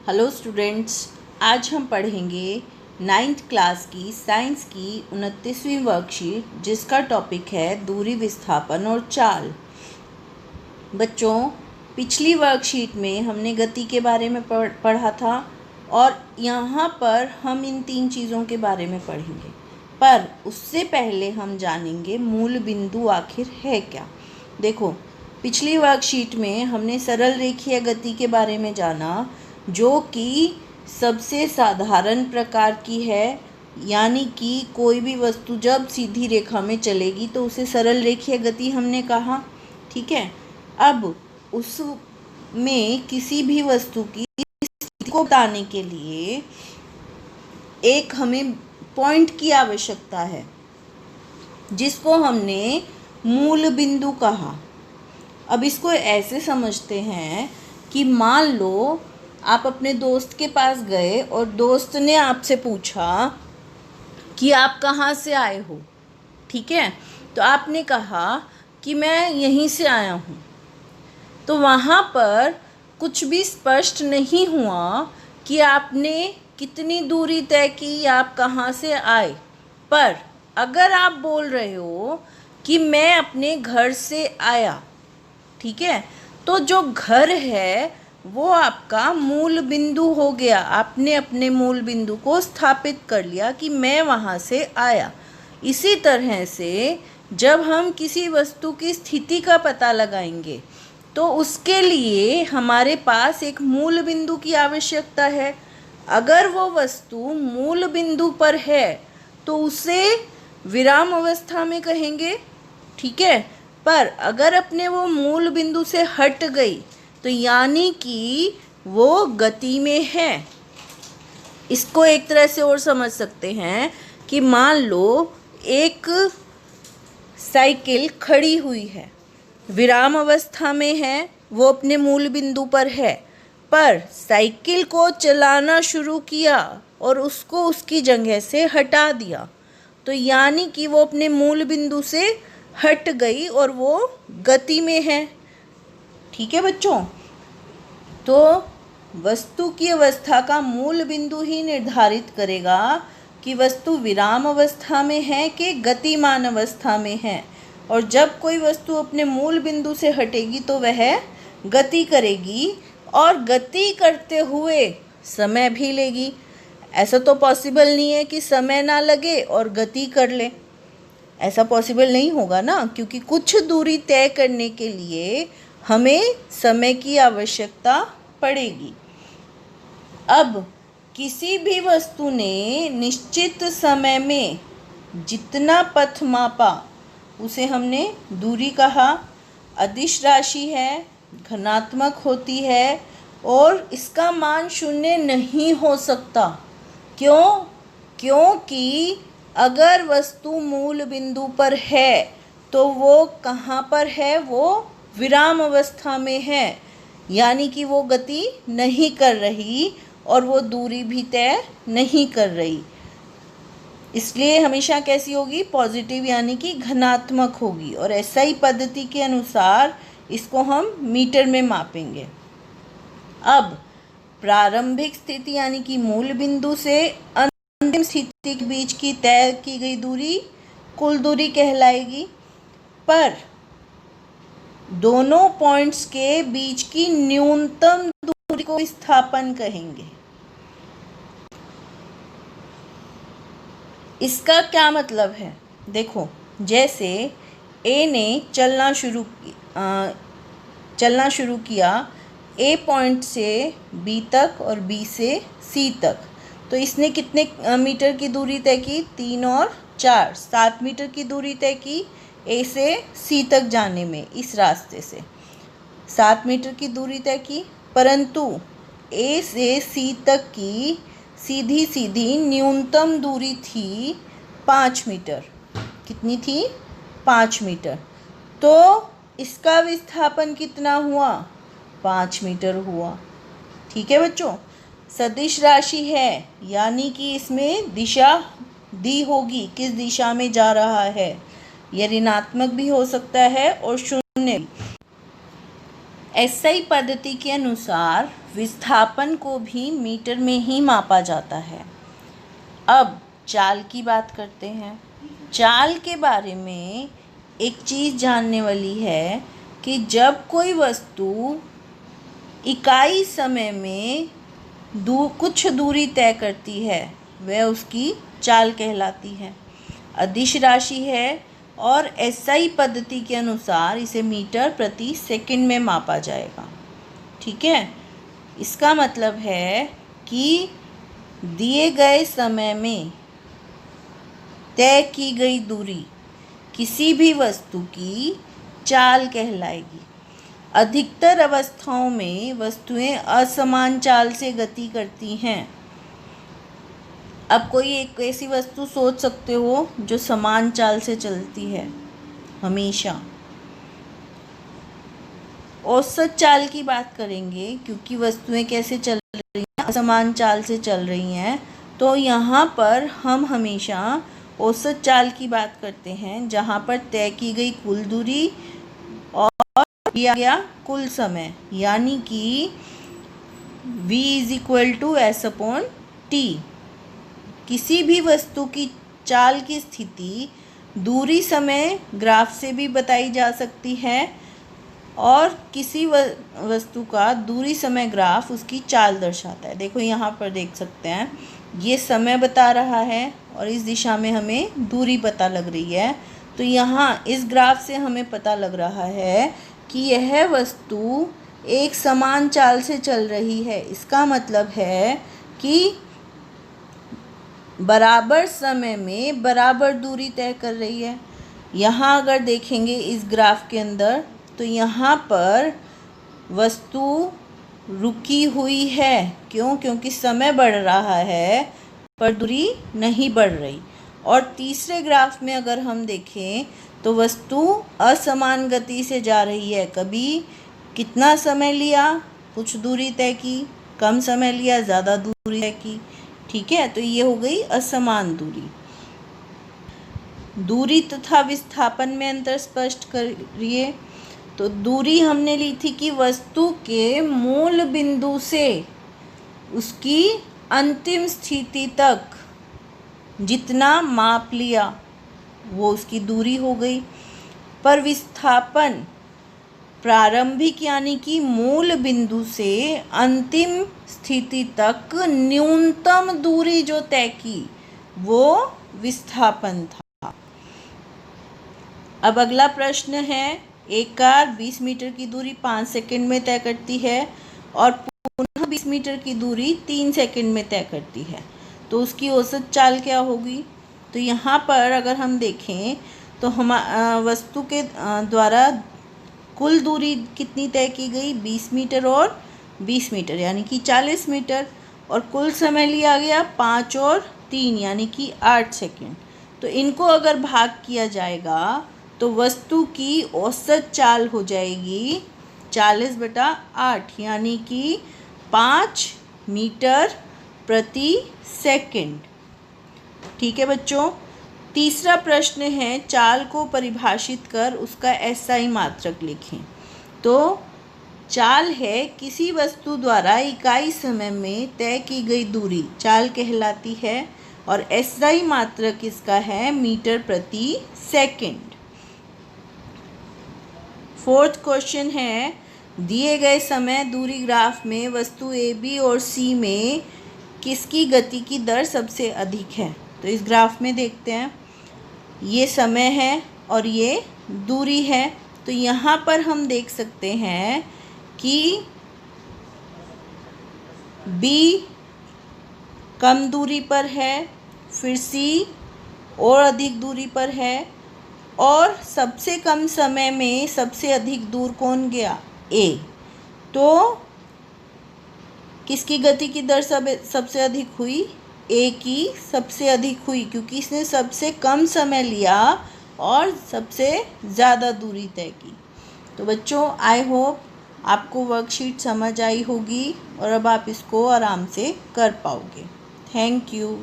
Hello students, आज हम पढ़ेंगे 9th क्लास की साइंस की 29वीं वर्कशीट जिसका टॉपिक है दूरी विस्थापन और चाल। बच्चों, पिछली वर्कशीट में हमने गति के बारे में पढ़ा था और यहाँ पर हम इन 3 चीज़ों के बारे में पढ़ेंगे, पर उससे पहले हम जानेंगे मूल बिंदु आखिर है क्या। देखो, पिछली वर्कशीट में हमने सरल रेखीय गति के बारे में जाना, जो कि सबसे साधारण प्रकार की है, यानी कि कोई भी वस्तु जब सीधी रेखा में चलेगी तो उसे सरल रेखीय गति हमने कहा। ठीक है, अब उसमें किसी भी वस्तु की स्थिति को बताने के लिए एक हमें पॉइंट की आवश्यकता है, जिसको हमने मूल बिंदु कहा। अब इसको ऐसे समझते हैं कि मान लो आप अपने दोस्त के पास गए और दोस्त ने आपसे पूछा कि आप कहाँ से आए हो। ठीक है, तो आपने कहा कि मैं यहीं से आया हूँ। तो वहाँ पर कुछ भी स्पष्ट नहीं हुआ कि आपने कितनी दूरी तय की, आप कहाँ से आए। पर अगर आप बोल रहे हो कि मैं अपने घर से आया, ठीक है, तो जो घर है वो आपका मूल बिंदु हो गया। आपने अपने मूल बिंदु को स्थापित कर लिया कि मैं वहाँ से आया। इसी तरह से जब हम किसी वस्तु की स्थिति का पता लगाएंगे तो उसके लिए हमारे पास एक मूल बिंदु की आवश्यकता है। अगर वो वस्तु मूल बिंदु पर है तो उसे विराम अवस्था में कहेंगे। ठीक है, पर अगर अपने वो मूल बिंदु से हट गई तो यानी कि वो गति में है। इसको एक तरह से और समझ सकते हैं कि मान लो एक साइकिल खड़ी हुई है, विराम अवस्था में है, वो अपने मूल बिंदु पर है, पर साइकिल को चलाना शुरू किया और उसको उसकी जगह से हटा दिया, तो यानी कि वो अपने मूल बिंदु से हट गई और वो गति में है। ठीक है बच्चों, तो वस्तु की अवस्था का मूल बिंदु ही निर्धारित करेगा कि वस्तु विराम अवस्था में है कि गतिमान अवस्था में है। और जब कोई वस्तु अपने मूल बिंदु से हटेगी तो वह गति करेगी, और गति करते हुए समय भी लेगी। ऐसा तो पॉसिबल नहीं है कि समय ना लगे और गति कर ले, ऐसा पॉसिबल नहीं होगा ना, क्योंकि कुछ दूरी तय करने के लिए हमें समय की आवश्यकता पड़ेगी। अब किसी भी वस्तु ने निश्चित समय में जितना पथ मापा उसे हमने दूरी कहा। अदिश राशि है, घनात्मक होती है और इसका मान शून्य नहीं हो सकता। क्यों? क्योंकि अगर वस्तु मूल बिंदु पर है तो वो कहाँ पर है? वो विराम अवस्था में है, यानी कि वो गति नहीं कर रही और वो दूरी भी तय नहीं कर रही। इसलिए हमेशा कैसी होगी? पॉजिटिव, यानी कि घनात्मक होगी। और एसआई पद्धति के अनुसार इसको हम मीटर में मापेंगे। अब प्रारंभिक स्थिति यानी कि मूल बिंदु से अंतिम स्थिति के बीच की तय की गई दूरी कुल दूरी कहलाएगी। पर दोनों पॉइंट्स के बीच की न्यूनतम दूरी को विस्थापन कहेंगे। इसका क्या मतलब है? देखो, जैसे ए ने चलना शुरू किया ए पॉइंट से बी तक और बी से सी तक, तो इसने कितने मीटर की दूरी तय की? 3 और 4, 7 मीटर की दूरी तय की ए से सी तक जाने में। इस रास्ते से 7 मीटर की दूरी तय की, परंतु ए से सी तक की सीधी सीधी न्यूनतम दूरी थी 5 मीटर। कितनी थी? 5 मीटर। तो इसका विस्थापन कितना हुआ? 5 मीटर हुआ। ठीक है बच्चों, सदिश राशि है, यानी कि इसमें दिशा दी होगी, किस दिशा में जा रहा है। यह ऋणात्मक भी हो सकता है और शून्य भी। एसआई पद्धति के अनुसार विस्थापन को भी मीटर में ही मापा जाता है। अब चाल की बात करते हैं। चाल के बारे में एक चीज़ जानने वाली है कि जब कोई वस्तु इकाई समय में कुछ दूरी तय करती है वह उसकी चाल कहलाती है। अदिश राशि है और एसआई पद्धति के अनुसार इसे मीटर प्रति सेकंड में मापा जाएगा। ठीक है, इसका मतलब है कि दिए गए समय में तय की गई दूरी किसी भी वस्तु की चाल कहलाएगी। अधिकतर अवस्थाओं में वस्तुएं असमान चाल से गति करती हैं। अब कोई एक ऐसी वस्तु सोच सकते हो जो समान चाल से चलती है हमेशा। औसत चाल की बात करेंगे क्योंकि वस्तुएं कैसे चल रही हैं, असमान चाल से चल रही हैं, तो यहाँ पर हम हमेशा औसत चाल की बात करते हैं जहाँ पर तय की गई कुल दूरी और दिया गया कुल समय, यानी कि v = s/t। किसी भी वस्तु की चाल की स्थिति दूरी समय ग्राफ से भी बताई जा सकती है और किसी वस्तु का दूरी समय ग्राफ उसकी चाल दर्शाता है। देखो यहाँ पर देख सकते हैं, ये समय बता रहा है और इस दिशा में हमें दूरी पता लग रही है। तो यहाँ इस ग्राफ से हमें पता लग रहा है कि यह वस्तु एक समान चाल से चल रही है। इसका मतलब है कि बराबर समय में बराबर दूरी तय कर रही है। यहाँ अगर देखेंगे इस ग्राफ के अंदर तो यहाँ पर वस्तु रुकी हुई है। क्यों? क्योंकि समय बढ़ रहा है पर दूरी नहीं बढ़ रही। और तीसरे ग्राफ में अगर हम देखें तो वस्तु असमान गति से जा रही है। कभी कितना समय लिया, कुछ दूरी तय की, कम समय लिया, ज़्यादा दूरी तय की। ठीक है, तो ये हो गई असमान दूरी। दूरी तथा विस्थापन में अंतर स्पष्ट करिए। तो दूरी हमने ली थी कि वस्तु के मूल बिंदु से उसकी अंतिम स्थिति तक जितना माप लिया वो उसकी दूरी हो गई। पर विस्थापन प्रारंभिक यानी कि मूल बिंदु से अंतिम स्थिति तक न्यूनतम दूरी जो तय की वो विस्थापन था। अब अगला प्रश्न है, एक कार 20 मीटर की दूरी 5 सेकंड में तय करती है और पुनः 20 मीटर की दूरी 3 सेकंड में तय करती है, तो उसकी औसत चाल क्या होगी? तो यहाँ पर अगर हम देखें तो हम वस्तु के द्वारा कुल दूरी कितनी तय की गई? 20 मीटर और 20 मीटर यानी कि 40 मीटर, और कुल समय लिया गया 5 और 3 यानी कि 8 सेकंड। तो इनको अगर भाग किया जाएगा तो वस्तु की औसत चाल हो जाएगी 40/8 यानी कि 5 मीटर प्रति सेकंड। ठीक है बच्चों, तीसरा प्रश्न है, चाल को परिभाषित कर उसका एसआई मात्रक लिखें। तो चाल है किसी वस्तु द्वारा इकाई समय में तय की गई दूरी चाल कहलाती है और एसआई मात्रक इसका है मीटर प्रति सेकंड। फोर्थ क्वेश्चन है, दिए गए समय दूरी ग्राफ में वस्तु ए बी और सी में किसकी गति की दर सबसे अधिक है? तो इस ग्राफ में देखते हैं, ये समय है और ये दूरी है। तो यहाँ पर हम देख सकते हैं कि B कम दूरी पर है, फिर C और अधिक दूरी पर है, और सबसे कम समय में सबसे अधिक दूर कौन गया? A। तो किसकी गति की दर सबसे अधिक हुई? A की सबसे अधिक हुई, क्योंकि इसने सबसे कम समय लिया और सबसे ज़्यादा दूरी तय की। तो बच्चों, आई होप आपको वर्कशीट समझ आई होगी और अब आप इसको आराम से कर पाओगे। Thank you.